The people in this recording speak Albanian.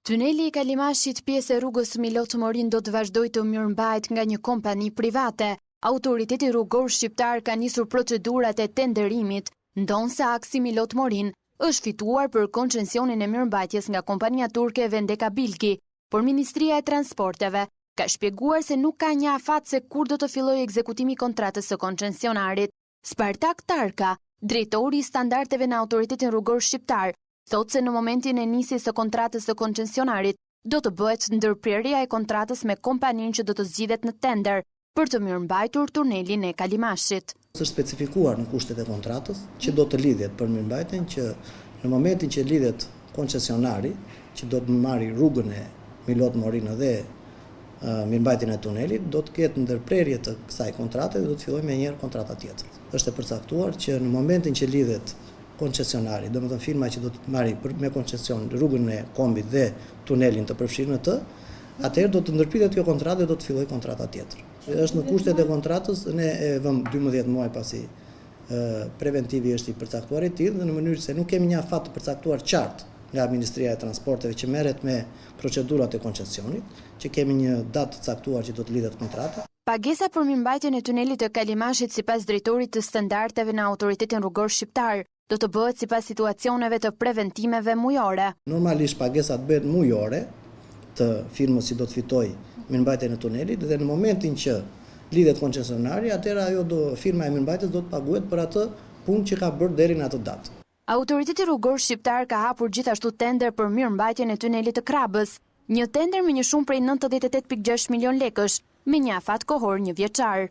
Tuneli i Kalimashit, pjesë e rrugës Milot Morin, do të vazhdojë të mirëmbajt nga një kompani private. Autoriteti rrugor shqiptar ka nisur procedurat e tenderimit, ndonse aksi Milot Morin është fituar për koncesionin e mirëmbajtjes nga kompania turke Vendeka Bilgi, por Ministria e Transporteve ka shpjeguar se nuk ka një afat se kur do të fillojë ekzekutimi i kontratës së koncesionarit. Spartak Tarka, drejtori i standardeve në Autoritetin Rrugor Shqiptar, thotë se në momentin e nisjes së kontratës së koncesionarit do të bëhet ndërprerja e kontratës me kompaninë që do të zgjidhet në tender për të mirëmbajtur tunelin e Kalimashit. Është specifikuar në kushtet e kontratës që do të lidhet për mirëmbajtjen, që në momentin që lidhet koncesionari që do të marrë rrugën e Milot Morin dhe mirëmbajtjen e tunelit, do të ketë ndërprerje të kësaj kontrate dhe do të fillojë menjëherë kontrata tjetër. Është e përcaktuar që në momentin që lidhet koncesionari, domethënë firma që do të marrë me koncesion rrugën e kombit dhe tunelin të përfshirë në të, atëherë do të ndërpritet kjo kontratë dhe do të fillojë kontrata tjetër. Është në kushtet e kontratës, ne e vëm 12 muaj pasi preventivi është i përcaktuar i tillë, dhe në mënyrë se nuk kemi një afat të përcaktuar qartë nga Ministria e Transporteve që merret me procedurat e koncesionit, që kemi një datë të caktuar që do të lidhet kontrata. Pagesa për mirëmbajtjen e tunelit të Kalimashit sipas drejtorit të standardeve në Autoritetin Rrugor Shqiptar do të bëhet sipas situacioneve të preventimeve mujore. Normalisht pagesat bëhen mujore të firmës që do të fitojë mirëmbajtjen e tunelit, dhe në momentin që lidhet koncesionari, atëherë firma e mirëmbajtjes do të paguhet për atë punë që ka bërë deri në atë datë. Autoriteti Rrugor Shqiptar ka hapur gjithashtu tender për mirëmbajtjen e tunelit të Krabës, një tender me një shumë prej 98.6 milion lekësh, me një afat kohor 1 vjeçar.